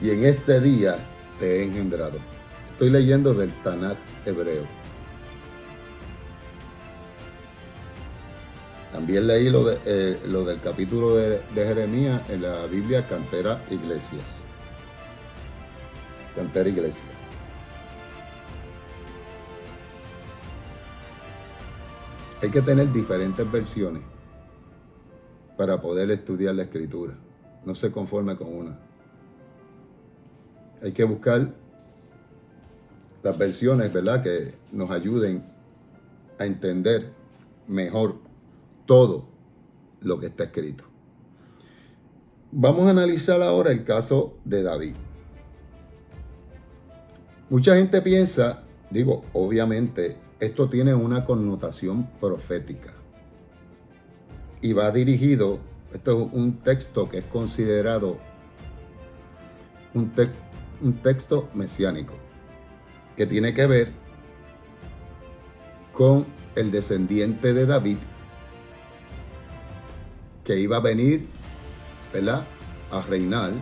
y en este día te he engendrado. Estoy leyendo del Tanakh hebreo. También leí lo del capítulo de Jeremías en la Biblia Cantera Iglesias. Cantera Iglesia. Hay que tener diferentes versiones para poder estudiar la escritura. No se conforme con una. Hay que buscar las versiones, ¿verdad?, que nos ayuden a entender mejor todo lo que está escrito. Vamos a analizar ahora el caso de David. Mucha gente piensa, obviamente, esto tiene una connotación profética. Y va dirigido, esto es un texto que es considerado un texto mesiánico, que tiene que ver con el descendiente de David, que iba a venir, ¿verdad?, a reinar,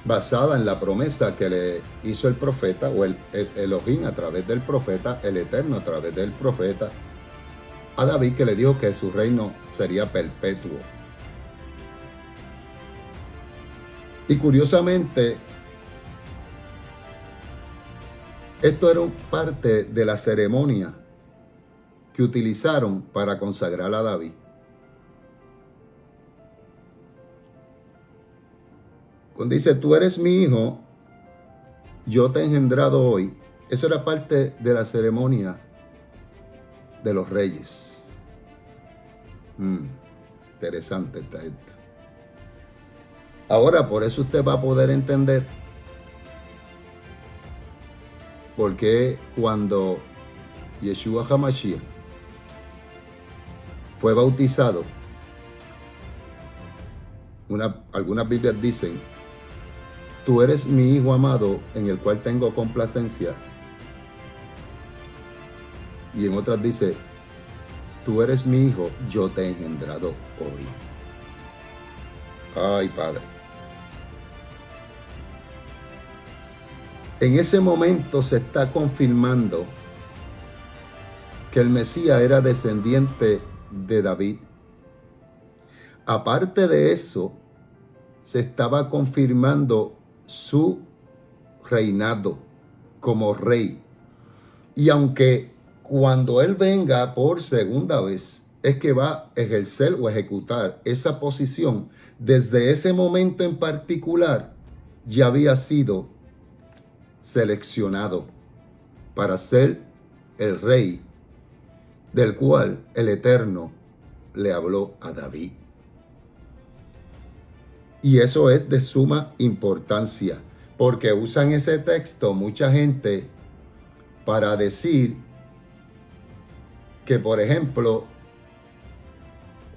basada en la promesa que le hizo el profeta, o el Elohim a través del profeta, el Eterno a través del profeta, a David, que le dijo que su reino sería perpetuo. Y curiosamente, esto era parte de la ceremonia que utilizaron para consagrar a David. Cuando dice, tú eres mi hijo, yo te he engendrado hoy, eso era parte de la ceremonia de los reyes. Interesante está esto. Ahora, por eso usted va a poder entender por qué cuando Yeshua HaMashiach fue bautizado, algunas Biblias dicen, tú eres mi hijo amado en el cual tengo complacencia. Y en otras dice, tú eres mi hijo, yo te he engendrado hoy. Ay, Padre. En ese momento se está confirmando que el Mesías era descendiente de David. Aparte de eso, se estaba confirmando su reinado como rey. Y aunque cuando él venga por segunda vez, es que va a ejercer o ejecutar esa posición, desde ese momento en particular ya había sido seleccionado para ser el rey del cual el Eterno le habló a David. Y eso es de suma importancia, porque usan ese texto mucha gente para decir que, por ejemplo,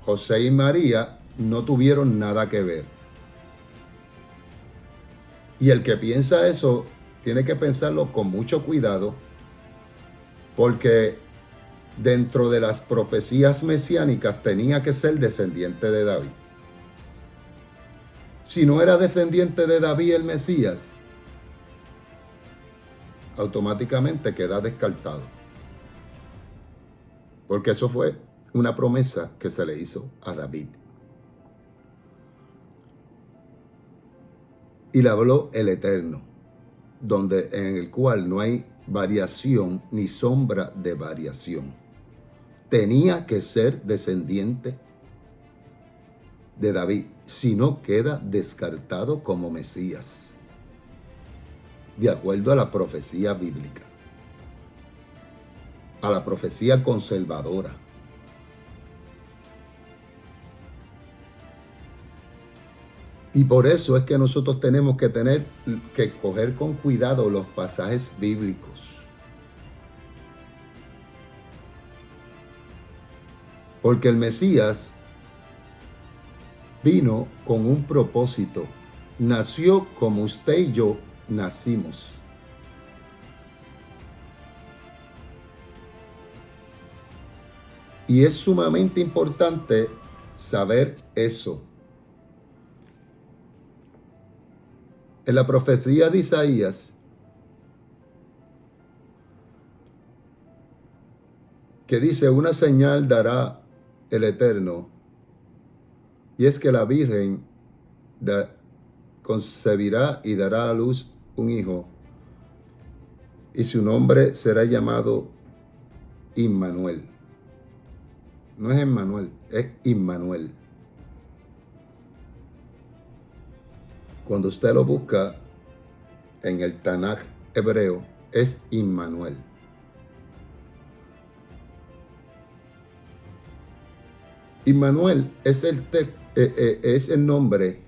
José y María no tuvieron nada que ver. Y el que piensa eso tiene que pensarlo con mucho cuidado, porque dentro de las profecías mesiánicas tenía que ser descendiente de David. Si no era descendiente de David el Mesías, automáticamente queda descartado. Porque eso fue una promesa que se le hizo a David. Y le habló el Eterno, en el cual no hay variación ni sombra de variación. Tenía que ser descendiente de David, si no queda descartado como Mesías, de acuerdo a la profecía bíblica, a la profecía conservadora. Y por eso es que nosotros tenemos que coger con cuidado los pasajes bíblicos. Porque el Mesías vino con un propósito. Nació como usted y yo nacimos. Y es sumamente importante saber eso. En la profecía de Isaías, que dice: una señal dará el Eterno, y es que la Virgen concebirá y dará a luz un hijo, y su nombre será llamado Immanuel. No es Emmanuel, es Immanuel. Cuando usted lo busca en el Tanaj hebreo, es Immanuel. Immanuel es el nombre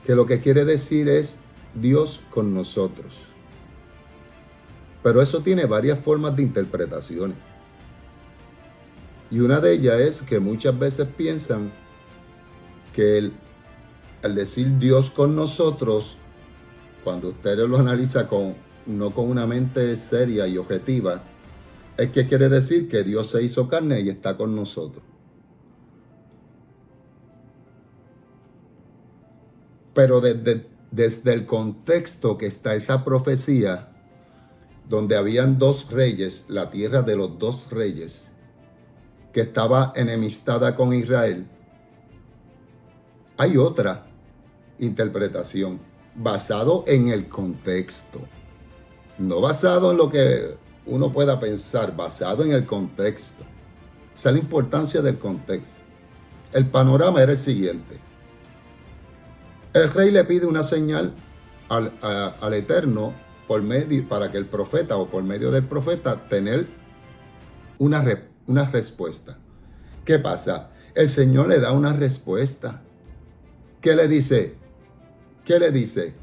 que lo que quiere decir es Dios con nosotros. Pero eso tiene varias formas de interpretaciones. Y una de ellas es que muchas veces piensan que al decir Dios con nosotros, cuando usted lo analiza no con una mente seria y objetiva, es que quiere decir que Dios se hizo carne y está con nosotros. Pero desde el contexto que está esa profecía, donde habían dos reyes, la tierra de los dos reyes, que estaba enemistada con Israel, hay otra interpretación basado en el contexto, no basado en lo que uno pueda pensar, basado en el contexto. Esa es la importancia del contexto. El panorama era el siguiente: el rey le pide una señal al Eterno para que el profeta, o por medio del profeta, tener una respuesta. ¿Qué pasa? El Señor le da una respuesta. ¿Qué le dice? ¿Qué le dice?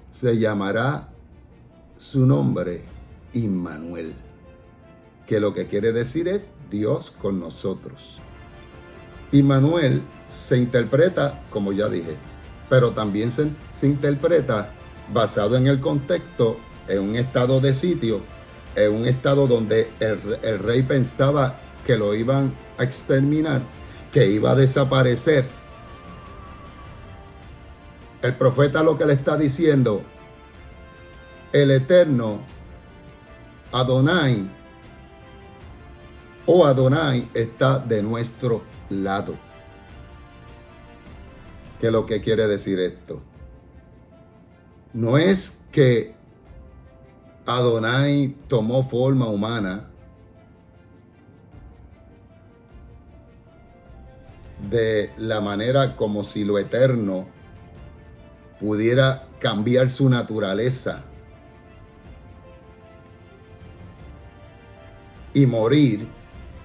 Se llamará su nombre Immanuel, que lo que quiere decir es Dios con nosotros. Immanuel se interpreta, como ya dije, pero también se interpreta basado en el contexto, en un estado de sitio, en un estado donde el rey pensaba que lo iban a exterminar, que iba a desaparecer. El profeta lo que le está diciendo: el Eterno, Adonai, Adonai está de nuestro lado. ¿Qué es lo que quiere decir esto? No es que Adonai tomó forma humana de la manera como si lo eterno pudiera cambiar su naturaleza y morir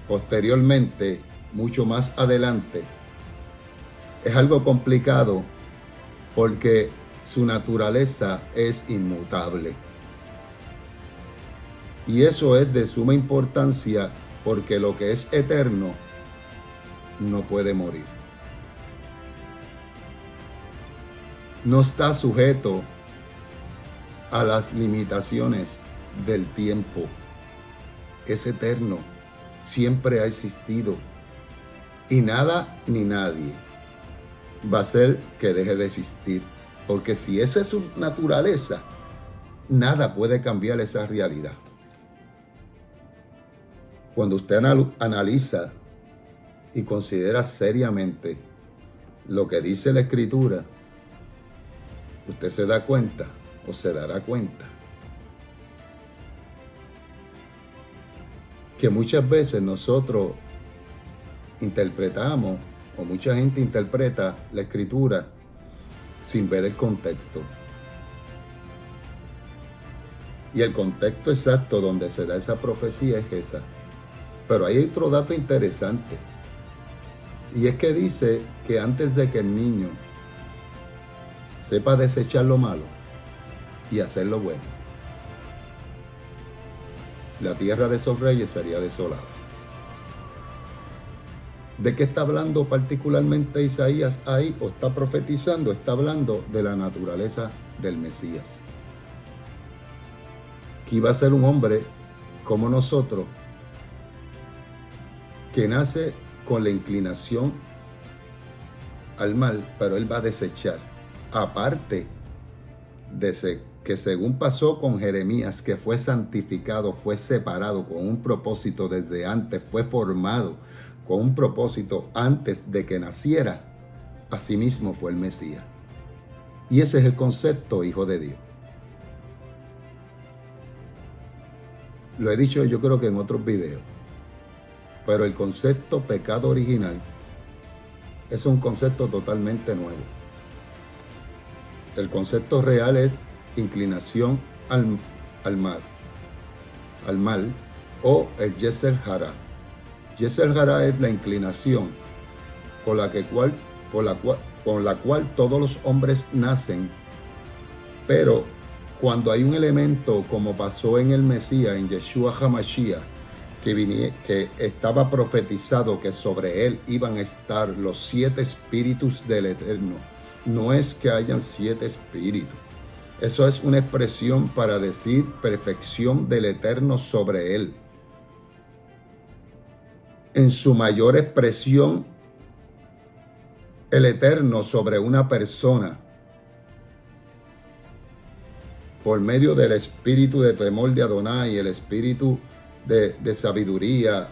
posteriormente, mucho más adelante, es algo complicado porque su naturaleza es inmutable. Y eso es de suma importancia porque lo que es eterno no puede morir. No está sujeto a las limitaciones del tiempo. Es eterno, siempre ha existido. Y nada ni nadie va a hacer que deje de existir. Porque si esa es su naturaleza, nada puede cambiar esa realidad. Cuando usted analiza y considera seriamente lo que dice la Escritura, usted se da cuenta o se dará cuenta que muchas veces nosotros interpretamos o mucha gente interpreta la Escritura sin ver el contexto. Y el contexto exacto donde se da esa profecía es esa. Pero hay otro dato interesante. Y es que dice que antes de que el niño sepa desechar lo malo y hacer lo bueno, la tierra de esos reyes sería desolada. ¿De qué está hablando particularmente Isaías ahí o está profetizando? Está hablando de la naturaleza del Mesías. Que iba a ser un hombre como nosotros, que nace con la inclinación al mal, pero él va a desechar. Aparte de que según pasó con Jeremías, que fue santificado, fue separado con un propósito desde antes, fue formado con un propósito antes de que naciera, asimismo fue el Mesías. Y ese es el concepto hijo de Dios. Lo he dicho yo creo que en otros videos, pero el concepto pecado original es un concepto totalmente nuevo. El concepto real es inclinación al mal, o el Yetzer Hara. Yetzer Hara es la inclinación con la cual todos los hombres nacen, pero cuando hay un elemento como pasó en el Mesías, en Yeshua HaMashiach, que estaba profetizado que sobre él iban a estar los 7 espíritus del Eterno. No es que hayan 7 espíritus. Eso es una expresión para decir perfección del Eterno sobre él. En su mayor expresión, el Eterno sobre una persona, por medio del espíritu de temor de Adonai, el espíritu de sabiduría,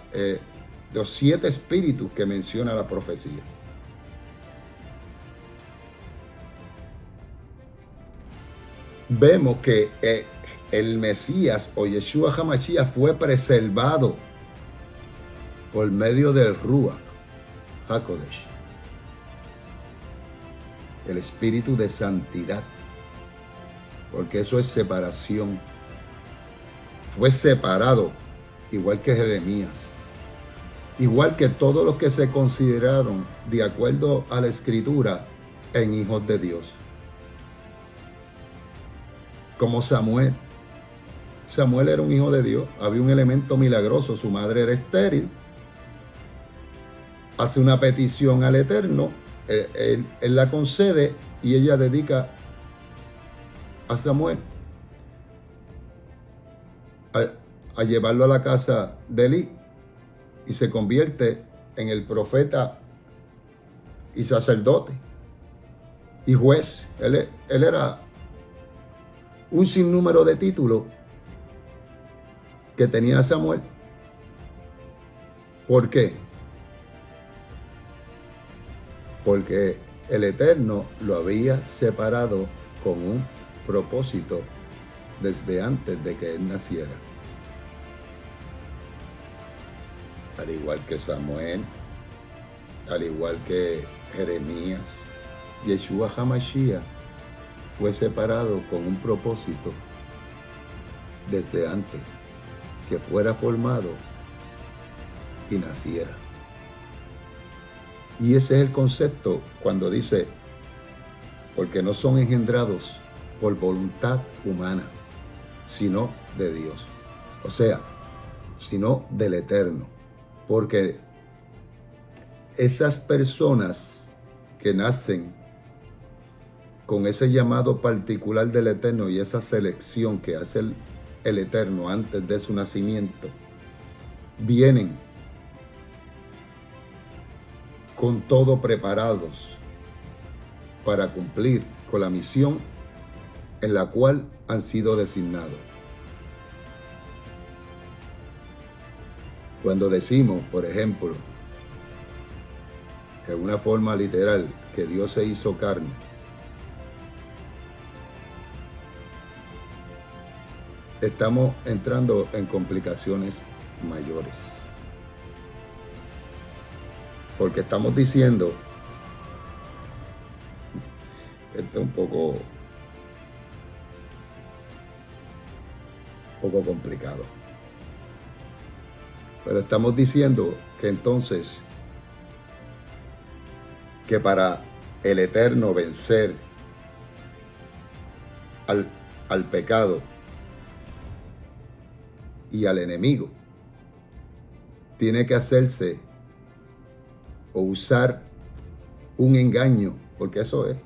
los 7 espíritus que menciona la profecía. Vemos que el Mesías o Yeshua HaMashiach fue preservado por medio del Ruach HaKodesh, el espíritu de santidad, porque eso es separación. Fue separado, igual que Jeremías, igual que todos los que se consideraron, de acuerdo a la Escritura, en hijos de Dios. Como Samuel. Samuel era un hijo de Dios, había un elemento milagroso, su madre era estéril, hace una petición al Eterno, él la concede y ella dedica a Samuel a llevarlo a la casa de Elí y se convierte en el profeta y sacerdote y juez. Él era un sinnúmero de títulos que tenía Samuel. ¿Por qué? Porque el Eterno lo había separado con un propósito desde antes de que él naciera. Al igual que Samuel, al igual que Jeremías, Yeshua HaMashiach fue separado con un propósito desde antes, que fuera formado y naciera. Y ese es el concepto cuando dice, porque no son engendrados por voluntad humana, sino de Dios. O sea, sino del Eterno. Porque esas personas que nacen con ese llamado particular del Eterno y esa selección que hace el Eterno antes de su nacimiento, vienen con todo preparados para cumplir con la misión en la cual han sido designados. Cuando decimos, por ejemplo, en una forma literal, que Dios se hizo carne, estamos entrando en complicaciones mayores. Porque estamos diciendo, esto es un poco complicado, pero estamos diciendo que entonces, que para el Eterno vencer al pecado y al enemigo, tiene que hacerse o usar un engaño, porque eso es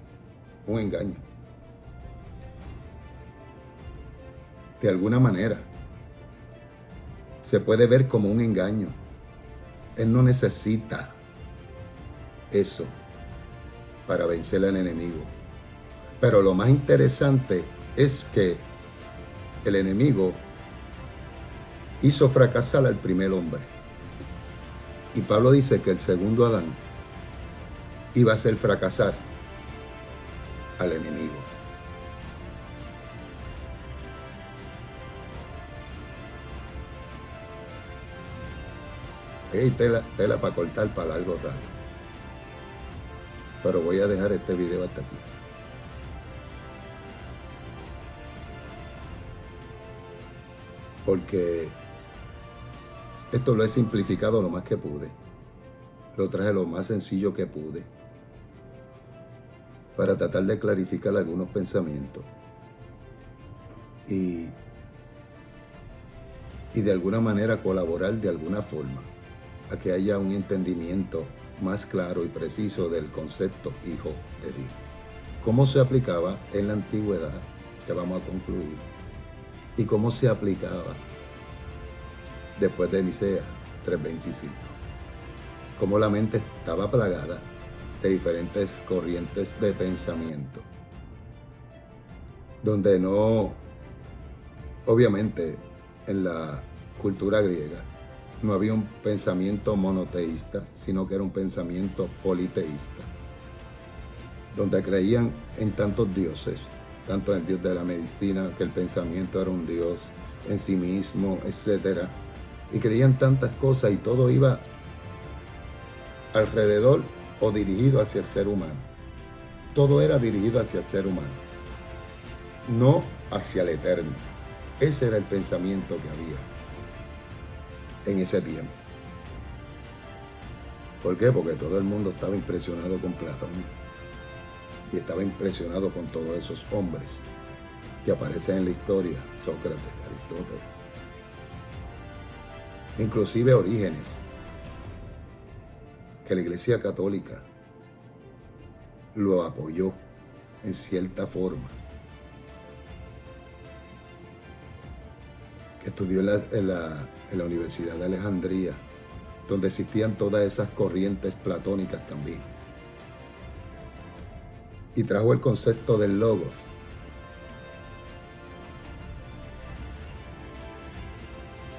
un engaño. De alguna manera, se puede ver como un engaño. Él no necesita eso para vencer al enemigo. Pero lo más interesante es que el enemigo hizo fracasar al primer hombre. Y Pablo dice que el segundo Adán iba a hacer fracasar al enemigo. Hay tela para cortar para largo rato. Pero voy a dejar este video hasta aquí. Porque esto lo he simplificado lo más que pude. Lo traje lo más sencillo que pude para tratar de clarificar algunos pensamientos. Y de alguna manera colaborar de alguna forma a que haya un entendimiento más claro y preciso del concepto hijo de Dios. Cómo se aplicaba en la antigüedad, que vamos a concluir, y cómo se aplicaba después de Nicea 3:25. Cómo la mente estaba plagada de diferentes corrientes de pensamiento, donde no, obviamente en la cultura griega, no había un pensamiento monoteísta, sino que era un pensamiento politeísta, donde creían en tantos dioses, tanto en el dios de la medicina, que el pensamiento era un dios en sí mismo, etc. Y creían tantas cosas y todo iba alrededor o dirigido hacia el ser humano. Todo era dirigido hacia el ser humano, no hacia el Eterno. Ese era el pensamiento que había en ese tiempo. ¿Por qué? Porque todo el mundo estaba impresionado con Platón y estaba impresionado con todos esos hombres que aparecen en la historia: Sócrates, Aristóteles, inclusive Orígenes, que la Iglesia Católica lo apoyó en cierta forma, que estudió en la Universidad de Alejandría, donde existían todas esas corrientes platónicas también, y trajo el concepto del logos.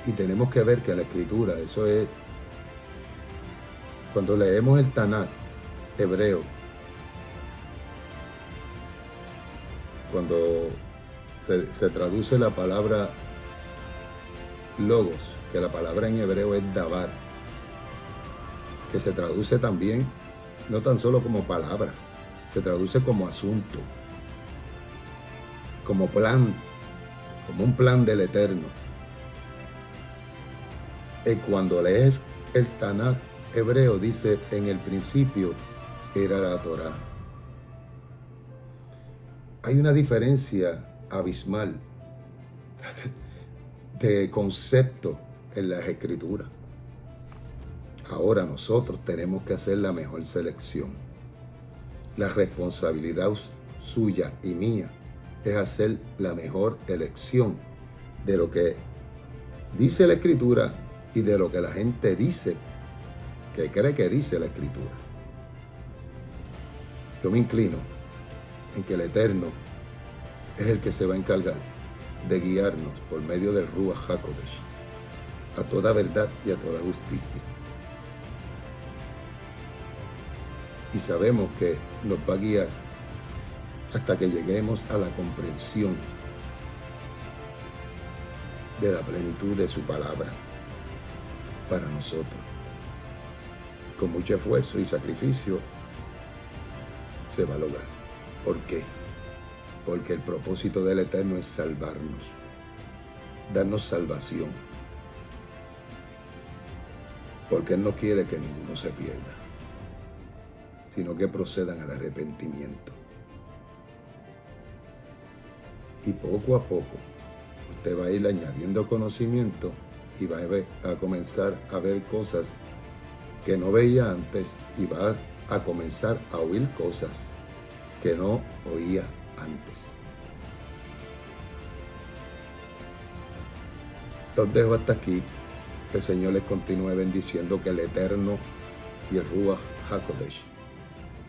Y tenemos que ver que la escritura, eso es, cuando leemos el Tanakh hebreo, cuando se traduce la palabra logos, que la palabra en hebreo es davar, que se traduce también no tan solo como palabra, se traduce como asunto. como plan, como un plan del Eterno. Y cuando lees el Tanaj hebreo, dice, en el principio era la Torá. Hay una diferencia abismal de concepto en las escrituras. Ahora nosotros tenemos que hacer la mejor selección. La responsabilidad suya y mía es hacer la mejor elección de lo que dice la escritura y de lo que la gente dice, que cree que dice la escritura. Yo me inclino en que el Eterno es el que se va a encargar de guiarnos por medio del Ruach HaKodesh a toda verdad y a toda justicia. Y sabemos que nos va a guiar hasta que lleguemos a la comprensión de la plenitud de su palabra para nosotros. Con mucho esfuerzo y sacrificio se va a lograr. ¿Por qué? Porque el propósito del Eterno es salvarnos, darnos salvación. Porque Él no quiere que ninguno se pierda, sino que procedan al arrepentimiento. Y poco a poco usted va a ir añadiendo conocimiento y va a comenzar a ver cosas que no veía antes y va a comenzar a oír cosas que no oía antes. Los dejo hasta aquí. Que el Señor les continúe bendiciendo, que el Eterno y el Ruach HaKodesh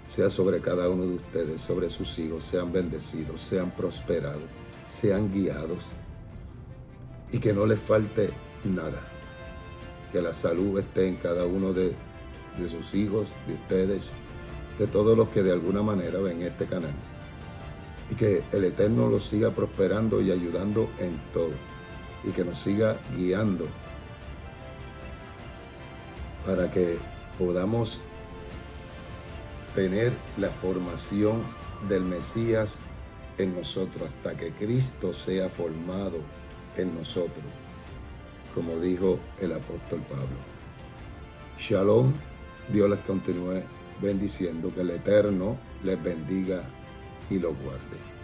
sea sobre cada uno de ustedes, sobre sus hijos, sean bendecidos, sean prosperados, sean guiados y que no les falte nada. Que la salud esté en cada uno de sus hijos, de ustedes, de todos los que de alguna manera ven este canal. Y que el Eterno los siga prosperando y ayudando en todo. Y que nos siga guiando para que podamos tener la formación del Mesías en nosotros hasta que Cristo sea formado en nosotros, como dijo el apóstol Pablo. Shalom, Dios les continúe bendiciendo, que el Eterno les bendiga y los guarde.